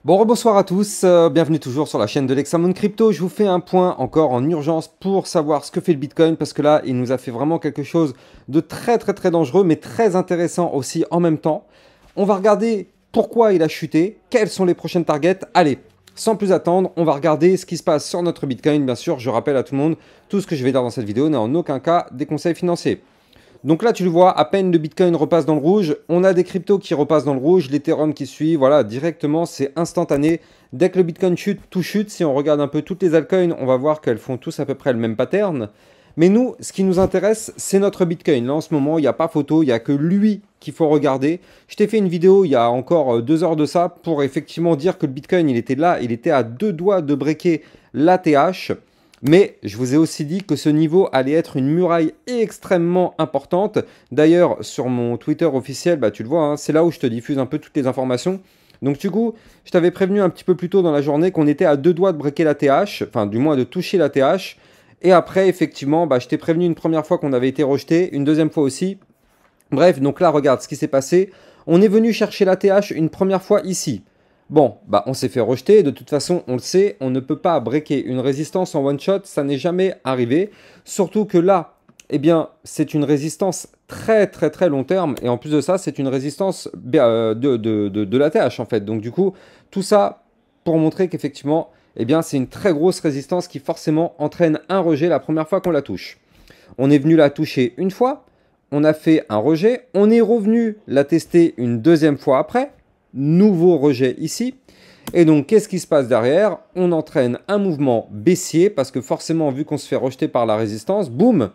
Bon, rebonsoir à tous, bienvenue toujours sur la chaîne de l'Hexamone Crypto. Je vous fais un point encore en urgence pour savoir ce que fait le Bitcoin parce que là, il nous a fait vraiment quelque chose de très dangereux mais très intéressant aussi en même temps. On va regarder pourquoi il a chuté, quelles sont les prochaines targets. Allez, sans plus attendre, on va regarder ce qui se passe sur notre Bitcoin. Bien sûr, je rappelle à tout le monde, tout ce que je vais dire dans cette vidéo n'est en aucun cas des conseils financiers. Donc là, tu le vois, à peine le Bitcoin repasse dans le rouge, on a des cryptos qui repassent dans le rouge, l'Ethereum qui suit, voilà, directement, c'est instantané. Dès que le Bitcoin chute, tout chute. Si on regarde un peu toutes les altcoins, on va voir qu'elles font tous à peu près le même pattern. Mais nous, ce qui nous intéresse, c'est notre Bitcoin. Là, en ce moment, il n'y a pas photo, il n'y a que lui qu'il faut regarder. Je t'ai fait une vidéo il y a encore 2 heures de ça pour effectivement dire que le Bitcoin, il était là, il était à 2 doigts de breaker l'ATH. Mais je vous ai aussi dit que ce niveau allait être une muraille extrêmement importante. D'ailleurs, sur mon Twitter officiel, bah, tu le vois, hein, c'est là où je te diffuse un peu toutes les informations. Donc du coup, je t'avais prévenu un petit peu plus tôt dans la journée qu'on était à 2 doigts de breaker la TH, enfin du moins de toucher la TH. Et après, effectivement, bah, je t'ai prévenu une première fois qu'on avait été rejeté, une deuxième fois aussi. Bref, donc là, regarde ce qui s'est passé. On est venu chercher la TH une première fois ici. Bon, bah on s'est fait rejeter, de toute façon on le sait, on ne peut pas breaker une résistance en one shot, ça n'est jamais arrivé. Surtout que là, eh bien c'est une résistance très long terme, et en plus de ça c'est une résistance de la TH en fait. Donc du coup, tout ça pour montrer qu'effectivement, eh bien c'est une très grosse résistance qui forcément entraîne un rejet la première fois qu'on la touche. On est venu la toucher une fois, on a fait un rejet, on est revenu la tester une deuxième fois après, nouveau rejet ici. Et donc, qu'est-ce qui se passe derrière? On entraîne un mouvement baissier parce que forcément, vu qu'on se fait rejeter par la résistance, boum,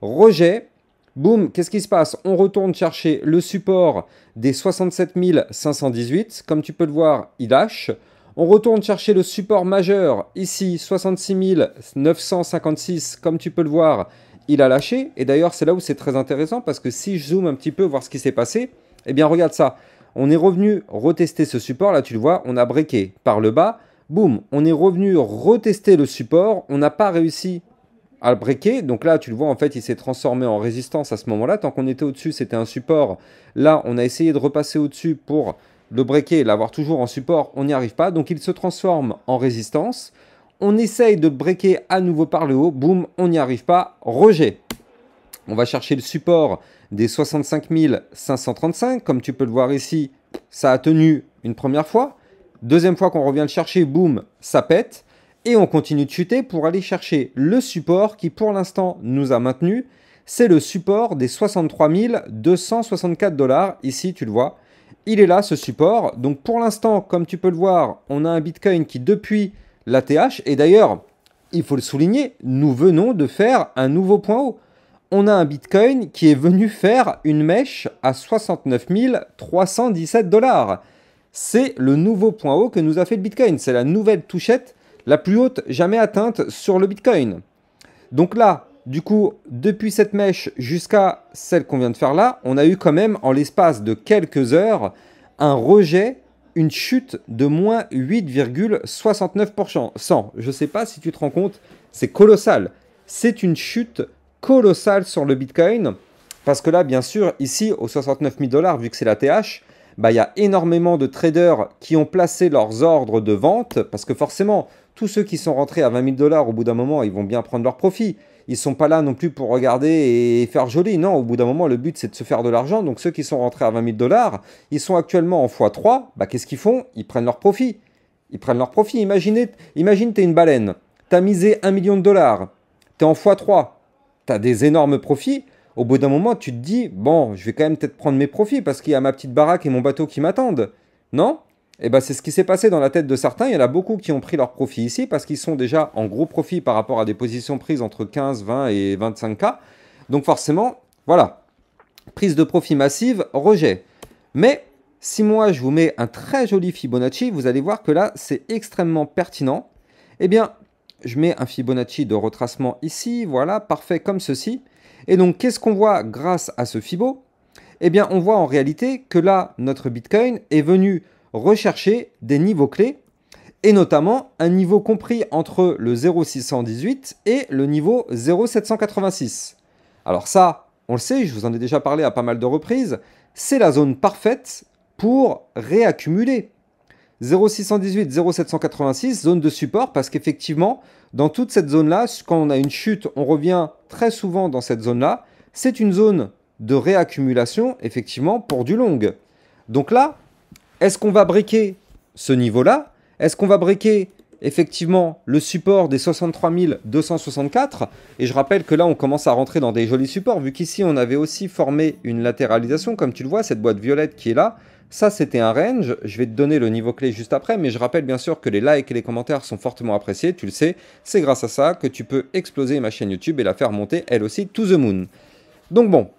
rejet, boum, qu'est-ce qui se passe? On retourne chercher le support des 67 518. Comme tu peux le voir, il lâche. On retourne chercher le support majeur, ici 66 956. Comme tu peux le voir, il a lâché. Et d'ailleurs, c'est là où c'est très intéressant parce que si je zoome un petit peu, voir ce qui s'est passé, eh bien, regarde ça. On est revenu retester ce support, là tu le vois, on a breaké par le bas, boum, on est revenu retester le support, on n'a pas réussi à le breaker, donc là tu le vois en fait il s'est transformé en résistance à ce moment-là, tant qu'on était au-dessus c'était un support, là on a essayé de repasser au-dessus pour le breaker, l'avoir toujours en support, on n'y arrive pas, donc il se transforme en résistance, on essaye de le breaker à nouveau par le haut, boum, on n'y arrive pas, rejet. On va chercher le support des 65 535. Comme tu peux le voir ici, ça a tenu une première fois. Deuxième fois qu'on revient le chercher, boum, ça pète. Et on continue de chuter pour aller chercher le support qui pour l'instant nous a maintenu. C'est le support des 63 264 dollars. Ici, tu le vois. Il est là, ce support. Donc pour l'instant, comme tu peux le voir, on a un Bitcoin qui depuis l'ATH, et d'ailleurs, il faut le souligner, nous venons de faire un nouveau point haut. On a un Bitcoin qui est venu faire une mèche à 69 317 dollars. C'est le nouveau point haut que nous a fait le Bitcoin. C'est la nouvelle touchette la plus haute jamais atteinte sur le Bitcoin. Donc là, du coup, depuis cette mèche jusqu'à celle qu'on vient de faire là, on a eu quand même en l'espace de quelques heures un rejet, une chute de moins 8,69%. Je ne sais pas si tu te rends compte, c'est colossal. C'est une chute colossale sur le Bitcoin. Parce que là, bien sûr, ici, aux 69 000 dollars, vu que c'est la TH, bah, il y a énormément de traders qui ont placé leurs ordres de vente. Parce que forcément, tous ceux qui sont rentrés à 20 000 dollars, au bout d'un moment, ils vont bien prendre leur profit. Ils ne sont pas là non plus pour regarder et faire joli. Non, au bout d'un moment, le but, c'est de se faire de l'argent. Donc, ceux qui sont rentrés à 20 000 dollars, ils sont actuellement en x3. Bah, qu'est-ce qu'ils font? Ils prennent leur profit. Ils prennent leur profit. Imagine, tu es une baleine. Tu as misé 1 million de dollars. Tu es en x3. Tu as des énormes profits. Au bout d'un moment, tu te dis, bon, je vais quand même peut-être prendre mes profits parce qu'il y a ma petite baraque et mon bateau qui m'attendent. Non? Et bien, c'est ce qui s'est passé dans la tête de certains. Il y en a beaucoup qui ont pris leur profit ici parce qu'ils sont déjà en gros profit par rapport à des positions prises entre 15, 20 et 25K. Donc forcément, voilà. Prise de profit massive, rejet. Mais si moi, je vous mets un très joli Fibonacci, vous allez voir que là, c'est extrêmement pertinent. Eh bien, je mets un Fibonacci de retracement ici, voilà, parfait comme ceci. Et donc, qu'est-ce qu'on voit grâce à ce Fibo? Eh bien, on voit en réalité que là, notre Bitcoin est venu rechercher des niveaux clés, et notamment un niveau compris entre le 0,618 et le niveau 0,786. Alors ça, on le sait, je vous en ai déjà parlé à pas mal de reprises, c'est la zone parfaite pour réaccumuler. 0,618, 0,786, zone de support, parce qu'effectivement, dans toute cette zone-là, quand on a une chute, on revient très souvent dans cette zone-là. C'est une zone de réaccumulation, effectivement, pour du long. Donc là, est-ce qu'on va breaker ce niveau-là? Est-ce qu'on va breaker effectivement le support des 63 264? Et je rappelle que là, on commence à rentrer dans des jolis supports, vu qu'ici, on avait aussi formé une latéralisation, comme tu le vois, cette boîte violette qui est là. Ça, c'était un range. Je vais te donner le niveau clé juste après, mais je rappelle bien sûr que les likes et les commentaires sont fortement appréciés, tu le sais. C'est grâce à ça que tu peux exploser ma chaîne YouTube et la faire monter, elle aussi, to the moon. Donc bon,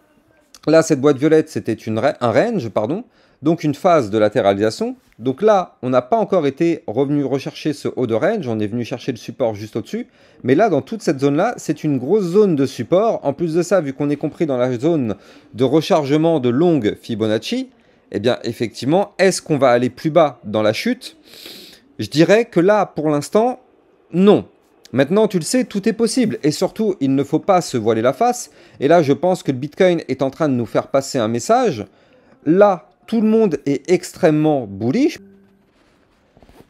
là, cette boîte violette, c'était un range, pardon. Donc une phase de latéralisation. Donc là, on n'a pas encore été revenu rechercher ce haut de range, on est venu chercher le support juste au-dessus. Mais là, dans toute cette zone-là, c'est une grosse zone de support. En plus de ça, vu qu'on est compris dans la zone de rechargement de longue Fibonacci, eh bien effectivement, est-ce qu'on va aller plus bas dans la chute? Je dirais que là, pour l'instant, non. Maintenant, tu le sais, tout est possible. Et surtout, il ne faut pas se voiler la face. Et là, je pense que le Bitcoin est en train de nous faire passer un message. Là, tout le monde est extrêmement bullish,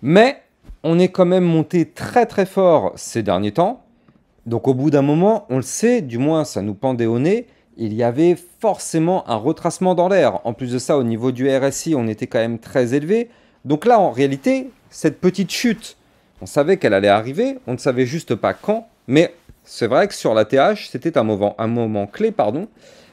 mais on est quand même monté très très fort ces derniers temps. Donc au bout d'un moment, on le sait, du moins ça nous pendait au nez, il y avait forcément un retracement dans l'air. En plus de ça, au niveau du RSI, on était quand même très élevé. Donc là, en réalité, cette petite chute, on savait qu'elle allait arriver, on ne savait juste pas quand, mais c'est vrai que sur la TH, c'était un moment clé, pardon.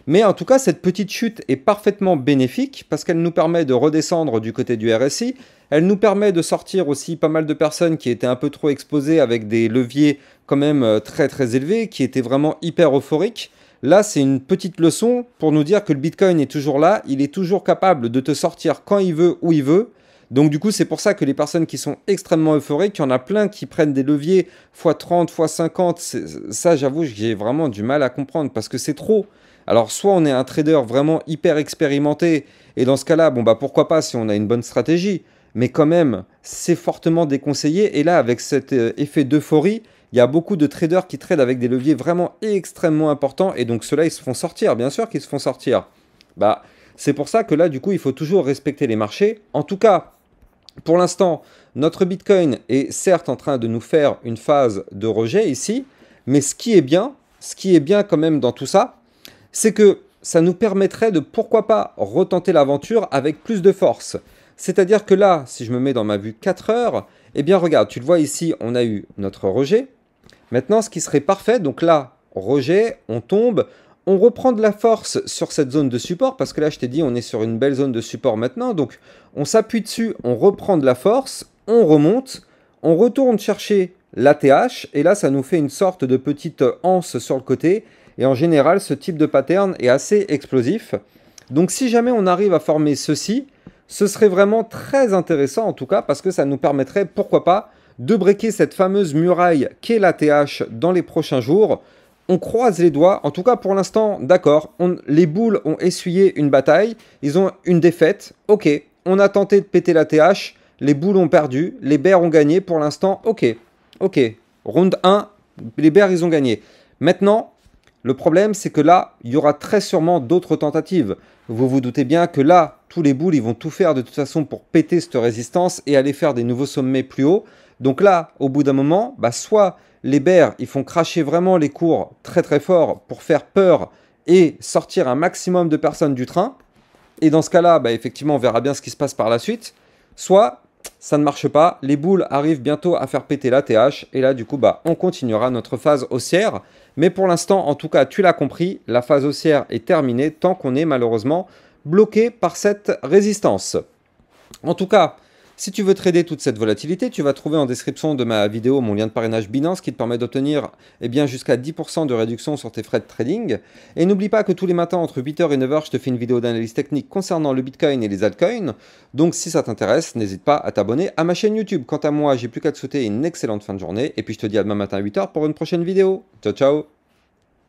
Mais en tout cas, cette petite chute est parfaitement bénéfique parce qu'elle nous permet de redescendre du côté du RSI. Elle nous permet de sortir aussi pas mal de personnes qui étaient un peu trop exposées avec des leviers quand même très très élevés, qui étaient vraiment hyper euphoriques. Là, c'est une petite leçon pour nous dire que le Bitcoin est toujours là, il est toujours capable de te sortir quand il veut, où il veut. Donc du coup, c'est pour ça que les personnes qui sont extrêmement euphoriques, il y en a plein qui prennent des leviers x30, x50. Ça, j'avoue, j'ai vraiment du mal à comprendre parce que c'est trop. Alors, soit on est un trader vraiment hyper expérimenté, et dans ce cas-là, bon bah pourquoi pas si on a une bonne stratégie, mais quand même, c'est fortement déconseillé. Et là, avec cet effet d'euphorie, il y a beaucoup de traders qui tradent avec des leviers vraiment extrêmement importants, et donc ceux-là, ils se font sortir, bien sûr qu'ils se font sortir. Bah, c'est pour ça que là, du coup, il faut toujours respecter les marchés. En tout cas, pour l'instant, notre Bitcoin est certes en train de nous faire une phase de rejet ici, mais ce qui est bien quand même dans tout ça, c'est que ça nous permettrait de, pourquoi pas, retenter l'aventure avec plus de force. C'est-à-dire que là, si je me mets dans ma vue 4 heures, eh bien regarde, tu le vois ici, on a eu notre rejet. Maintenant, ce qui serait parfait, donc là, rejet, on tombe, on reprend de la force sur cette zone de support, parce que là, je t'ai dit, on est sur une belle zone de support maintenant, donc on s'appuie dessus, on reprend de la force, on remonte, on retourne chercher l'ATH, et là, ça nous fait une sorte de petite anse sur le côté, et en général, ce type de pattern est assez explosif. Donc si jamais on arrive à former ceci, ce serait vraiment très intéressant en tout cas, parce que ça nous permettrait, pourquoi pas, de breaker cette fameuse muraille qu'est l'ATH dans les prochains jours. On croise les doigts, en tout cas pour l'instant, d'accord, les bulls ont essuyé une bataille, ils ont une défaite, ok, on a tenté de péter l'ATH, les bulls ont perdu, les bears ont gagné, pour l'instant, ok, round 1, les bears ils ont gagné. Maintenant, le problème, c'est que là, il y aura très sûrement d'autres tentatives. Vous vous doutez bien que là, tous les bulls, ils vont tout faire de toute façon pour péter cette résistance et aller faire des nouveaux sommets plus hauts. Donc là, au bout d'un moment, bah, soit les bears, ils font cracher vraiment les cours très très fort pour faire peur et sortir un maximum de personnes du train. Et dans ce cas-là, bah, effectivement, on verra bien ce qui se passe par la suite. Soit ça ne marche pas, les bulls arrivent bientôt à faire péter la TH, et là du coup bah, on continuera notre phase haussière. Mais pour l'instant, en tout cas, tu l'as compris, la phase haussière est terminée tant qu'on est malheureusement bloqué par cette résistance. En tout cas, si tu veux trader toute cette volatilité, tu vas trouver en description de ma vidéo mon lien de parrainage Binance qui te permet d'obtenir jusqu'à 10% de réduction sur tes frais de trading. Et n'oublie pas que tous les matins entre 8h et 9h, je te fais une vidéo d'analyse technique concernant le Bitcoin et les altcoins. Donc si ça t'intéresse, n'hésite pas à t'abonner à ma chaîne YouTube. Quant à moi, j'ai plus qu'à te souhaiter une excellente fin de journée. Et puis je te dis à demain matin à 8h pour une prochaine vidéo. Ciao ciao.